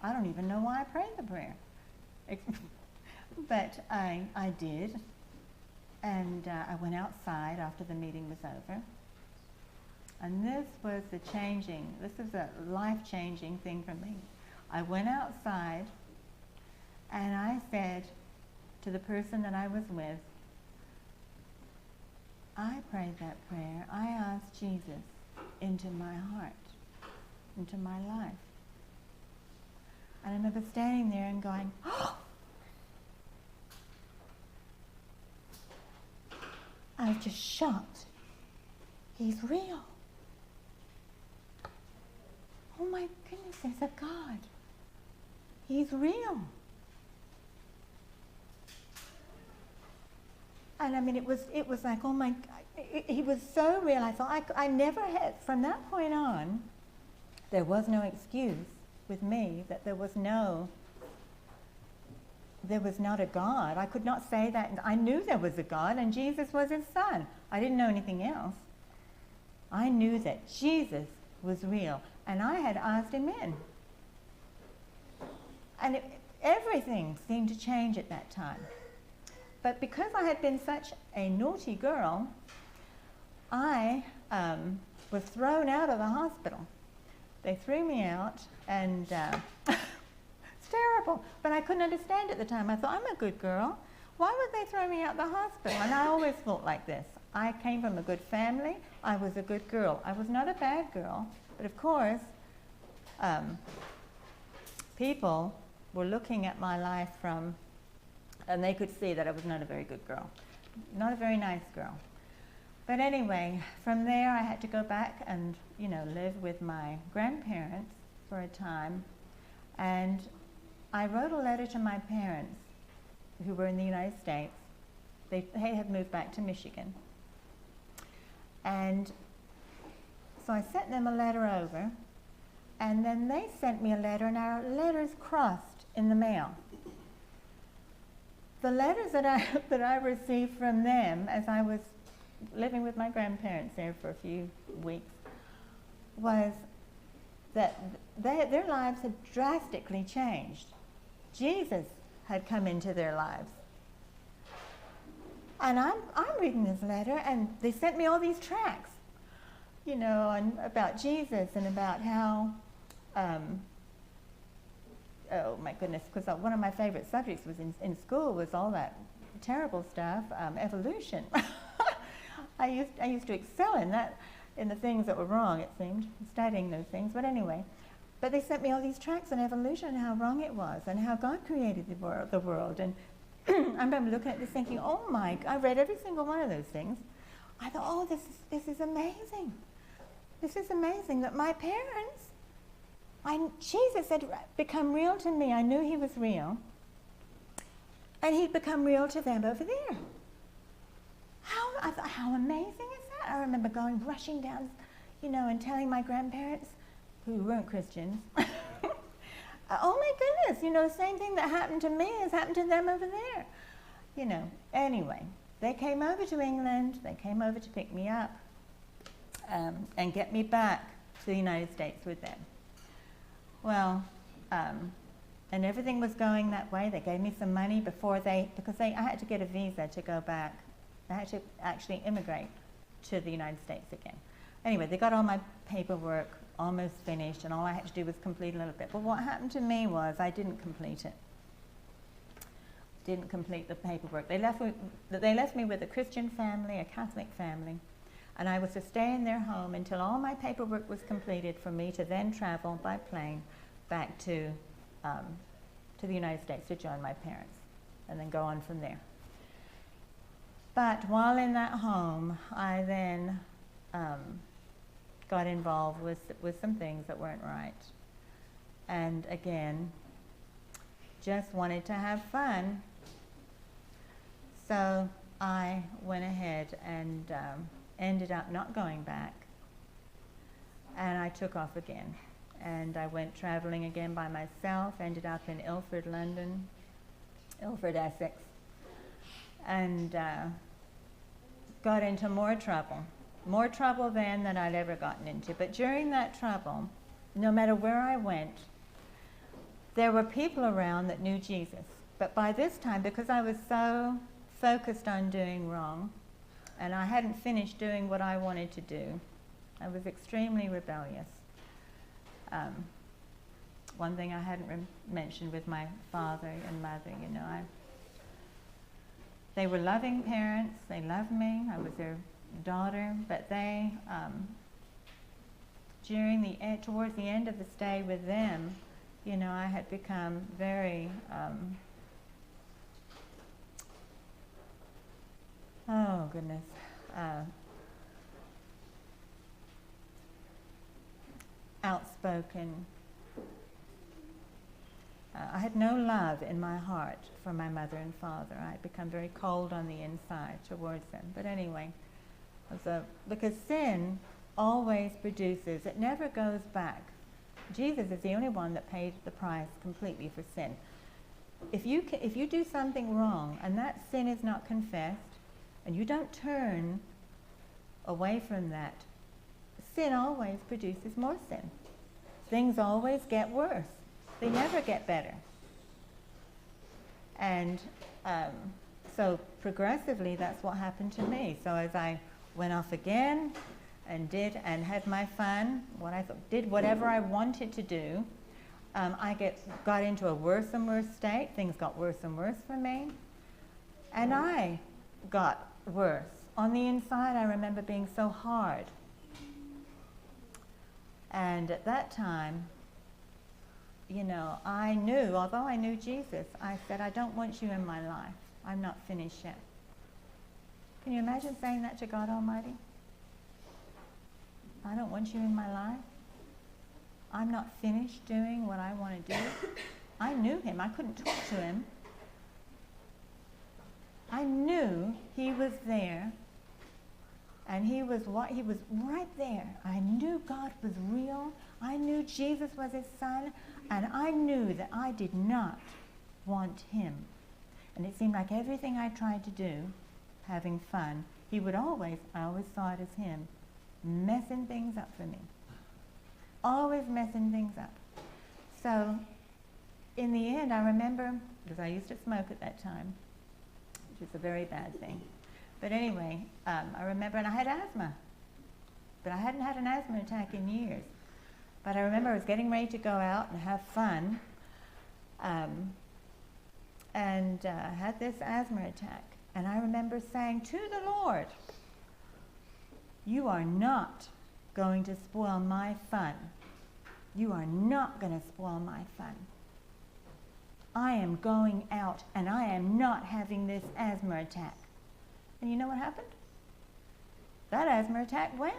I don't even know why I prayed the prayer. But I did. And I went outside after the meeting was over. And this was a life-changing thing for me. I went outside and I said to the person that I was with, I prayed that prayer. I asked Jesus into my heart, into my life. And I remember standing there and going, oh! I was just shocked. He's real. Oh my goodness, there's a God. He's real. And I mean, it was like, oh my God, he was so real. I thought, I never had, from that point on, there was no excuse with me that there was not a God. I could not say that. I knew there was a God and Jesus was his son. I didn't know anything else. I knew that Jesus was real. And I had asked him in. And everything seemed to change at that time. But because I had been such a naughty girl, I was thrown out of the hospital. They threw me out, and it's terrible. But I couldn't understand at the time. I thought, I'm a good girl. Why would they throw me out of the hospital? And I always thought like this. I came from a good family. I was a good girl. I was not a bad girl. But of course, people were looking at my life and they could see that I was not a very good girl, not a very nice girl. But anyway, from there I had to go back and, live with my grandparents for a time. And I wrote a letter to my parents who were in the United States. They had moved back to Michigan. And so I sent them a letter over, and then they sent me a letter, and our letters crossed in the mail. The letters that I received from them as I was living with my grandparents there for a few weeks was that their lives had drastically changed. Jesus had come into their lives. And I'm reading this letter, and they sent me all these tracts, and about Jesus and about how, oh my goodness, because one of my favorite subjects was in school was all that terrible stuff, evolution. I used to excel in that, in the things that were wrong, it seemed, studying those things. But anyway, but they sent me all these tracts on evolution and how wrong it was and how God created the world. And I remember looking at this thinking, oh my, I read every single one of those things. I thought, oh, this is amazing. This is amazing that my parents, Jesus had become real to me. I knew he was real. And he'd become real to them over there. I thought, how amazing is that? I remember rushing down, and telling my grandparents, who weren't Christians, oh my goodness, same thing that happened to me has happened to them over there. Anyway, they came over to England, they came over to pick me up and get me back to the United States with them. Well, and everything was going that way. They gave me some money because I had to get a visa to go back. I had to actually immigrate to the United States again. Anyway, they got all my paperwork almost finished, and all I had to do was complete a little bit. But what happened to me was I didn't complete it. Didn't complete the paperwork. They left me with a Christian family, a Catholic family, and I was to stay in their home until all my paperwork was completed for me to then travel by plane back to the United States to join my parents, and then go on from there. But while in that home, I then got involved with some things that weren't right. And again, just wanted to have fun. So I went ahead and ended up not going back. And I took off again. And I went traveling again by myself, ended up in Ilford, London, Ilford, Essex, and got into more trouble then than I'd ever gotten into. But during that trouble, no matter where I went, there were people around that knew Jesus. But by this time, because I was so focused on doing wrong, and I hadn't finished doing what I wanted to do, I was extremely rebellious. One thing I hadn't mentioned with my father and mother, they were loving parents, they loved me, I was their daughter, but they, towards the end of the stay with them, I had become very, oh goodness, outspoken. I had no love in my heart for my mother and father. I had become very cold on the inside towards them. But anyway, because sin always produces, it never goes back. Jesus is the only one that paid the price completely for sin. If you do something wrong and that sin is not confessed, and you don't turn away from that, sin always produces more sin. Things always get worse. They never get better. And so progressively, that's what happened to me. So as I went off again and had my fun, did whatever I wanted to do, I got into a worse and worse state. Things got worse and worse for me. And I got worse. On the inside, I remember being so hard. And at that time, I knew, although I knew Jesus, I said, I don't want you in my life. I'm not finished yet. Can you imagine saying that to God Almighty? I don't want you in my life. I'm not finished doing what I want to do. I knew him. I couldn't talk to him. I knew he was there. And he was right there. I knew God was real. I knew Jesus was his son. And I knew that I did not want him. And it seemed like everything I tried to do, having fun, I always saw it as him, messing things up for me. Always messing things up. So, in the end, I remember, because I used to smoke at that time, which is a very bad thing. But anyway, I remember, and I had asthma. But I hadn't had an asthma attack in years. But I remember I was getting ready to go out and have fun, and had this asthma attack. And I remember saying to the Lord, you are not going to spoil my fun. You are not going to spoil my fun. I am going out and I am not having this asthma attack. And you know what happened? That asthma attack went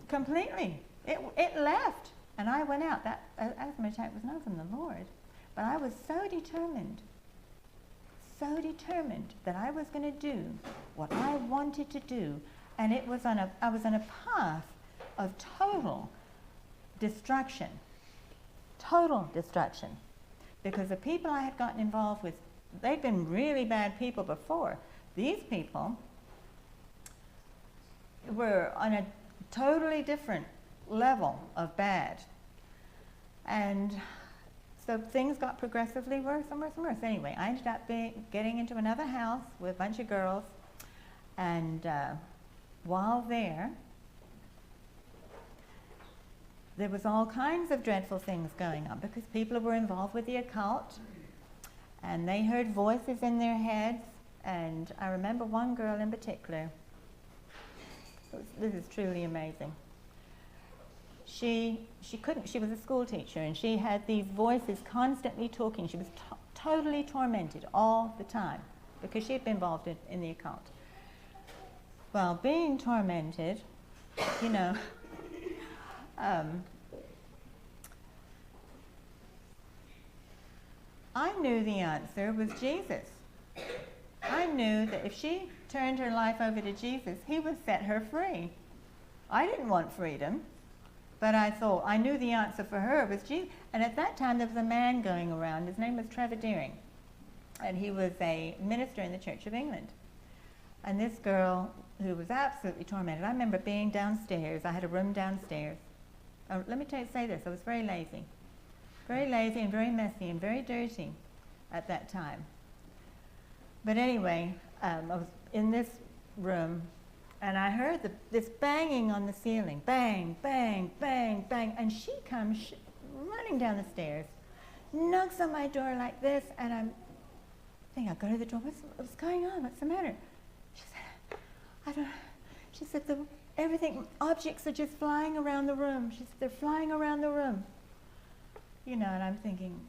completely. It left, and I went out. That asthma attack was not from the Lord, but I was so determined so determined that I was going to do what I wanted to do, and I was on a path of total destruction, because the people I had gotten involved with, they'd been really bad people before. These people were on a totally different level of bad. And so things got progressively worse and worse and worse. Anyway, I ended up getting into another house with a bunch of girls, and while there was all kinds of dreadful things going on because people were involved with the occult, and they heard voices in their heads. And I remember one girl in particular. This is truly amazing. She was a school teacher, and she had these voices constantly talking. She was totally tormented all the time because she had been involved in the occult. Well, being tormented, you know, I knew the answer was Jesus. I knew that if she turned her life over to Jesus, he would set her free. I didn't want freedom, but I thought, I knew the answer for her was Jesus. And at that time, there was a man going around. His name was Trevor Deering, and he was a minister in the Church of England. And this girl, who was absolutely tormented, I remember being downstairs. I had a room downstairs. Let me say this, I was very lazy and very messy and very dirty at that time. But anyway, I was in this room, and I heard this banging on the ceiling. Bang, bang, bang, bang. And she comes running down the stairs, knocks on my door like this, and I think I'll go to the door. What's going on? What's the matter? She said, I don't know. She said, objects are just flying around the room. She said, they're flying around the room. You know, and I'm thinking,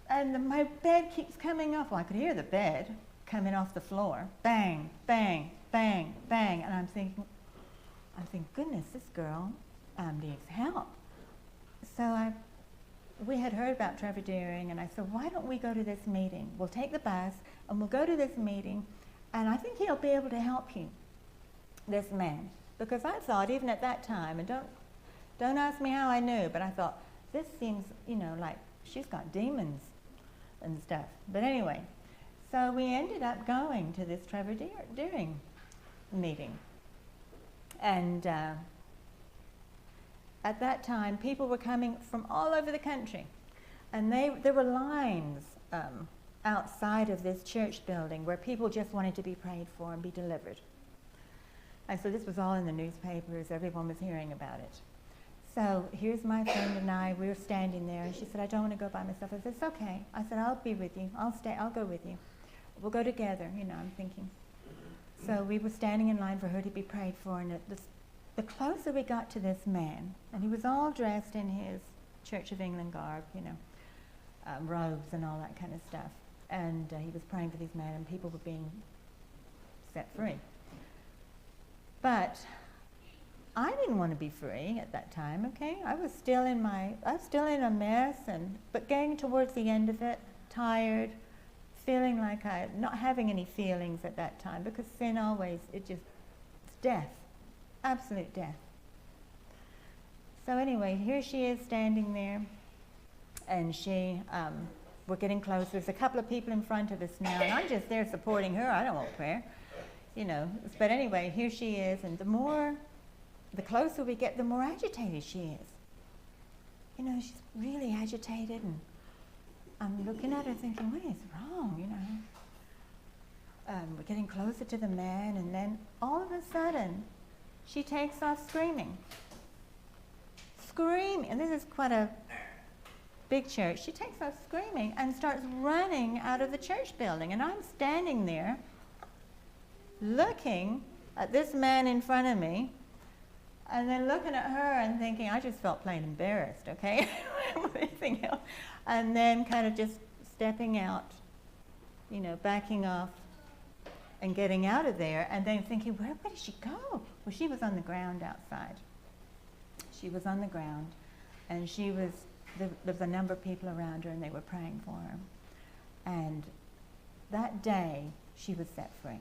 and my bed keeps coming off. Well, I could hear the bed coming off the floor. Bang, bang, bang, bang. And I'm thinking, goodness, this girl needs help. So we had heard about Trevor Deering, and I said, why don't we go to this meeting? We'll take the bus, and we'll go to this meeting, and I think he'll be able to help you, this man. Because I thought, even at that time, and don't ask me how I knew, but I thought, this seems, you know, like she's got demons and stuff. But anyway, so we ended up going to this Trevor Deering meeting. And at that time, people were coming from all over the country. And there were lines outside of this church building where people just wanted to be prayed for and be delivered. And so this was all in the newspapers. Everyone was hearing about it. So here's my friend and I. We were standing there, and she said, I don't want to go by myself. I said, it's okay. I said, I'll be with you. I'll go with you. We'll go together, you know, I'm thinking. So we were standing in line for her to be prayed for, and the closer we got to this man, and he was all dressed in his Church of England garb, you know, robes and all that kind of stuff. And he was praying for these men, and people were being set free. But I didn't want to be free at that time, okay? I was still in a mess, but getting towards the end of it, tired, feeling like not having any feelings at that time, because sin always, it's death, absolute death. So anyway, here she is standing there, and we're getting close. There's a couple of people in front of us now, and I'm just there supporting her. I don't want prayer, you know. But anyway, here she is, and the closer we get, the more agitated she is. You know, she's really agitated, and I'm looking at her thinking, what is wrong, you know? We're getting closer to the man, and then all of a sudden, she takes off screaming. Screaming, and this is quite a big church. She takes off screaming and starts running out of the church building, and I'm standing there looking at this man in front of me, and then looking at her and thinking, I just felt plain embarrassed, okay? Anything else. And then kind of just stepping out, you know, backing off and getting out of there, and then thinking, where did she go? Well, she was on the ground outside. She was on the ground, and there was a number of people around her, and they were praying for her. And that day, she was set free.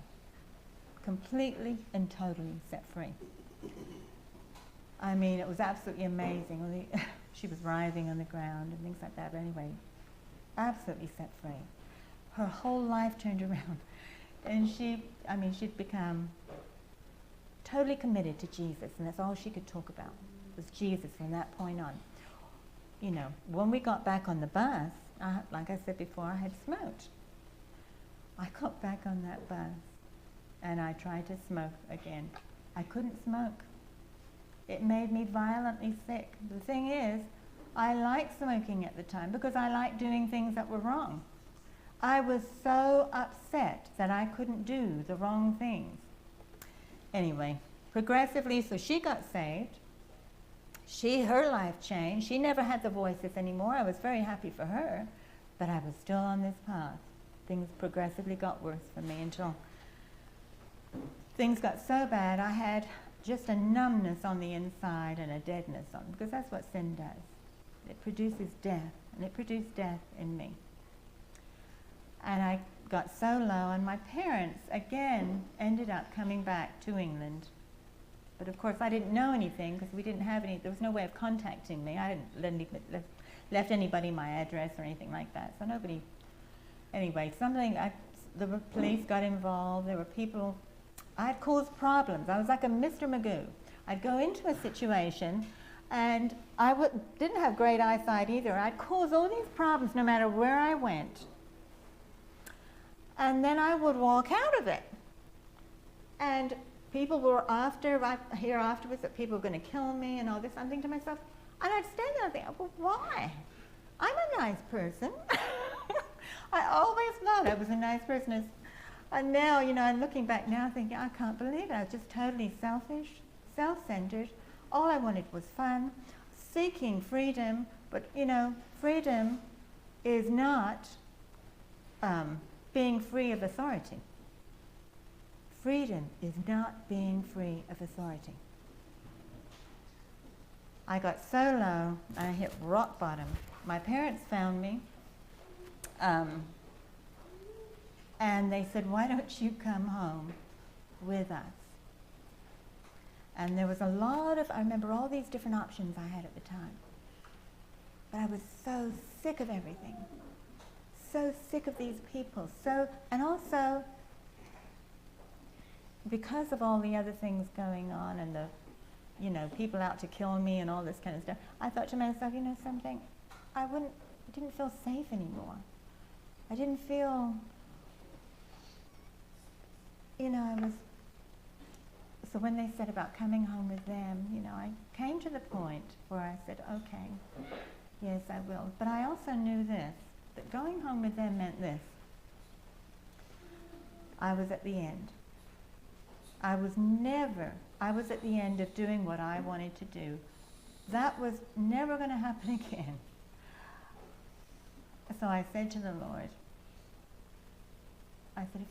Completely and totally set free. I mean, it was absolutely amazing. She was writhing on the ground and things like that. But anyway, absolutely set free. Her whole life turned around. And she'd become totally committed to Jesus. And that's all she could talk about, was Jesus from that point on. You know, when we got back on the bus, like I said before, I had smoked. I got back on that bus and I tried to smoke again. I couldn't smoke. It made me violently sick. The thing is, I liked smoking at the time because I liked doing things that were wrong. I was so upset that I couldn't do the wrong things. Anyway, progressively, so she got saved. Her life changed. She never had the voices anymore. I was very happy for her, but I was still on this path. Things progressively got worse for me until things got so bad I had just a numbness on the inside and a deadness on, because that's what sin does. It produces death, and it produced death in me. And I got so low, and my parents, again, ended up coming back to England. But of course, I didn't know anything because we didn't have there was no way of contacting me. I hadn't left anybody my address or anything like that. So nobody, anyway, the police got involved. There were people, I'd cause problems. I was like a Mr. Magoo. I'd go into a situation and didn't have great eyesight either. I'd cause all these problems no matter where I went. And then I would walk out of it. And people were I hear afterwards that people were going to kill me and all this. I'm thinking to myself, and I'd stand there and think, well, why? I'm a nice person. I always thought I was a nice person. And now, I'm looking back now thinking, I can't believe it. I was just totally selfish, self-centered. All I wanted was fun, seeking freedom. But, freedom is not being free of authority. Freedom is not being free of authority. I got so low, I hit rock bottom. My parents found me, and they said, why don't you come home with us? And there was I remember all these different options I had at the time. But I was so sick of everything. So sick of these people. And also, because of all the other things going on and the, people out to kill me and all this kind of stuff, I thought to myself, something, I didn't feel safe anymore. I didn't feel, so when they said about coming home with them, I came to the point where I said, okay, yes, I will. But I also knew this, that going home with them meant this. I was at the end. I was at the end of doing what I wanted to do. That was never going to happen again. So I said to the Lord, I said,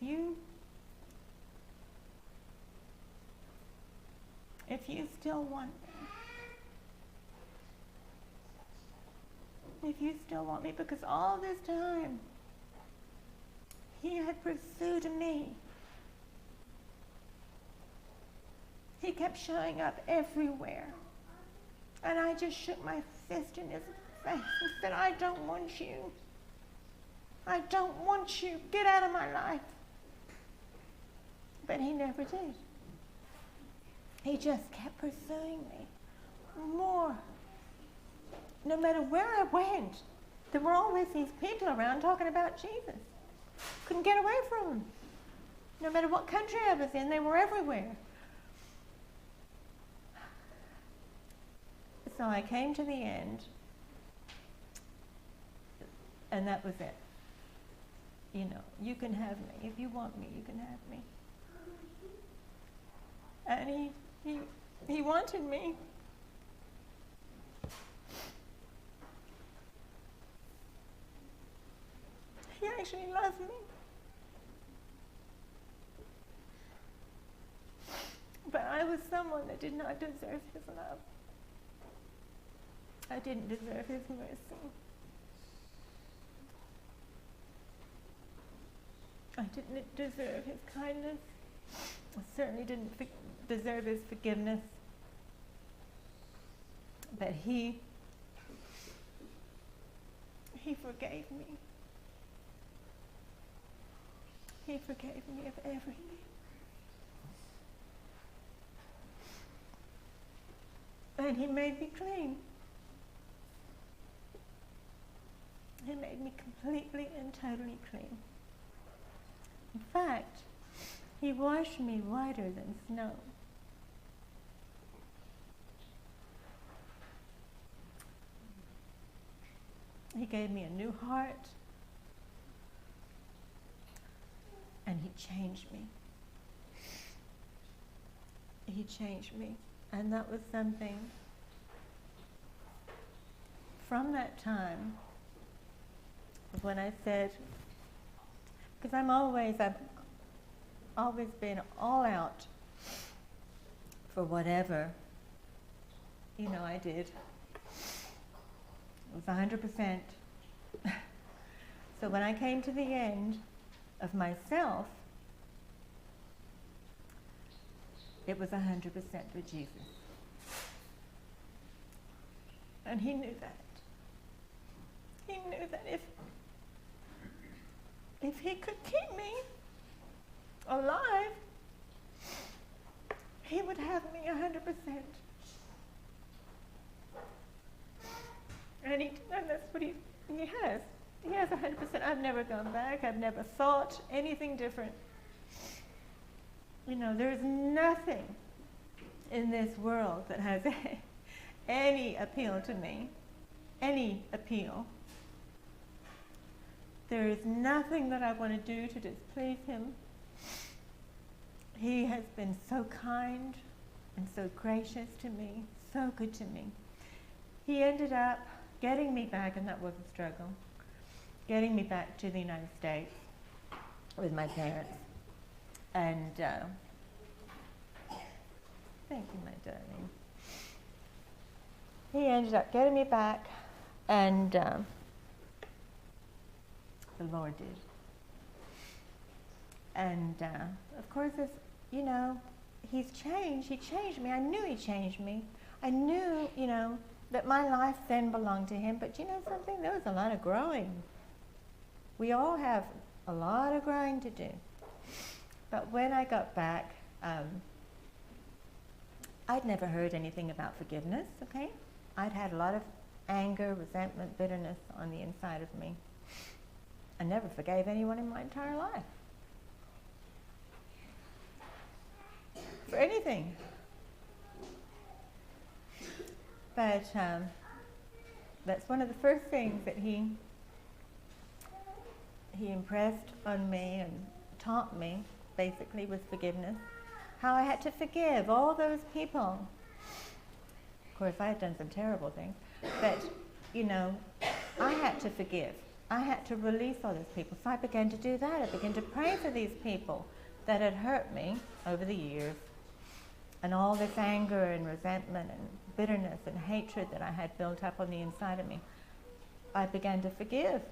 if you still want me, because all this time he had pursued me. He kept showing up everywhere. And I just shook my fist in his face and said, I don't want you. I don't want you. Get out of my life. But he never did. He just kept pursuing me more. No matter where I went, there were always these people around talking about Jesus. Couldn't get away from them. No matter what country I was in, they were everywhere. So I came to the end, and that was it. You can have me. If you want me, you can have me. And he wanted me. He actually loved me. But I was someone that did not deserve his love. I didn't deserve his mercy. I didn't deserve his kindness. I certainly didn't deserve his forgiveness. But he forgave me. He forgave me of everything. And he made me clean. He made me completely and totally clean. In fact, he washed me whiter than snow. He gave me a new heart, and he changed me. He changed me. And that was something from that time when I said, because I've always been all out for whatever, I did. It was 100%. So when I came to the end of myself, it was 100% for Jesus. And he knew that. He knew that if he could keep me alive, he would have me 100%. And that's what he has. He has 100%. I've never gone back. I've never thought anything different. There's nothing in this world that has any appeal to me. Any appeal. There is nothing that I want to do to displease him. He has been so kind and so gracious to me, so good to me. He ended up getting me back, and that was a struggle, getting me back to the United States with my parents. And thank you, my darling. He ended up getting me back, and the Lord did. And of course, he's changed. He changed me. I knew he changed me. I knew, that my life then belonged to him. But you know something? There was a lot of growing. We all have a lot of growing to do. But when I got back, I'd never heard anything about forgiveness, okay? I'd had a lot of anger, resentment, bitterness on the inside of me. I never forgave anyone in my entire life. For anything. But that's one of the first things that he impressed on me and taught me, basically, was forgiveness. How I had to forgive all those people. Of course, I had done some terrible things, but, I had to forgive. I had to release all those people. So I began to do that. I began to pray for these people that had hurt me over the years. And all this anger and resentment and bitterness and hatred that I had built up on the inside of me, I began to forgive.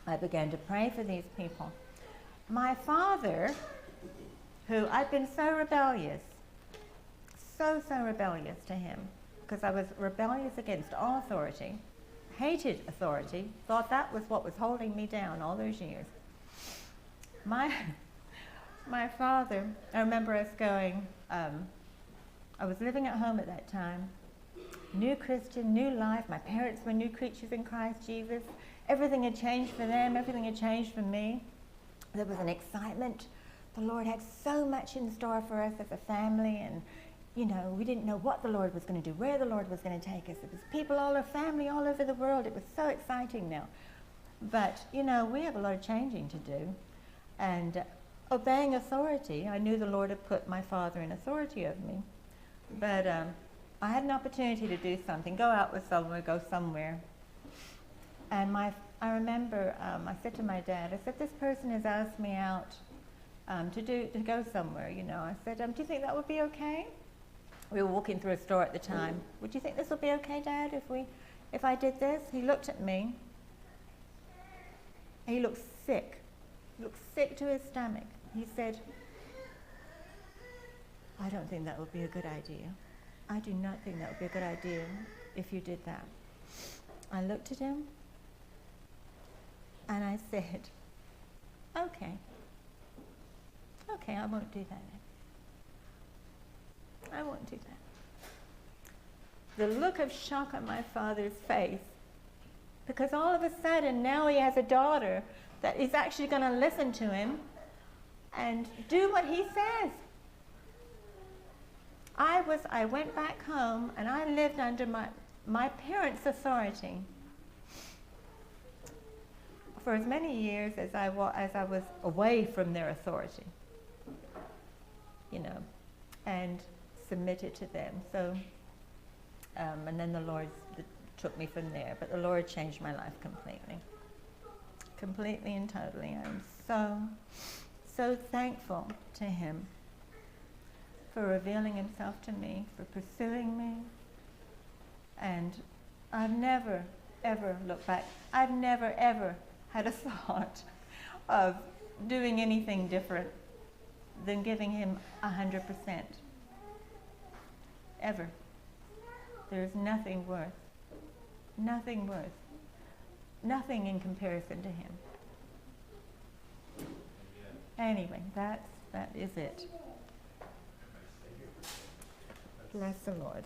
I began to pray for these people. My father, who I'd been so rebellious, so rebellious to him, because I was rebellious against all authority, hated authority, thought that was what was holding me down all those years. My father, I remember us going, I was living at home at that time, new Christian, new life. My parents were new creatures in Christ Jesus. Everything had changed for them. Everything had changed for me. There was an excitement. The Lord had so much in store for us as a family, and we didn't know what the Lord was going to do, where the Lord was going to take us. It was people, all our family, all over the world. It was so exciting now. But, we have a lot of changing to do. And obeying authority, I knew the Lord had put my father in authority over me. But I had an opportunity to do something, go out with someone, go somewhere. And I remember I said to my dad, I said, this person has asked me out to go somewhere, I said, do you think that would be okay? We were walking through a store at the time. Would you think this would be okay, Dad, if I did this? He looked at me. He looked sick. looked sick to his stomach. He said, I don't think that would be a good idea. I do not think that would be a good idea if you did that. I looked at him and I said, okay, I won't do that then. I won't do that. The look of shock on my father's face, because all of a sudden now he has a daughter that is actually going to listen to him and do what he says. I went back home and I lived under my parents' authority for as many years as I was away from their authority, and submitted to them. So, and then the Lord took me from there. But the Lord changed my life completely and totally. I'm so thankful to Him for revealing Himself to me, for pursuing me. And I've never, ever looked back. I've never, ever had a thought of doing anything different than giving Him 100%. Ever. There's nothing nothing in comparison to Him. Anyway, that is it. Bless the Lord.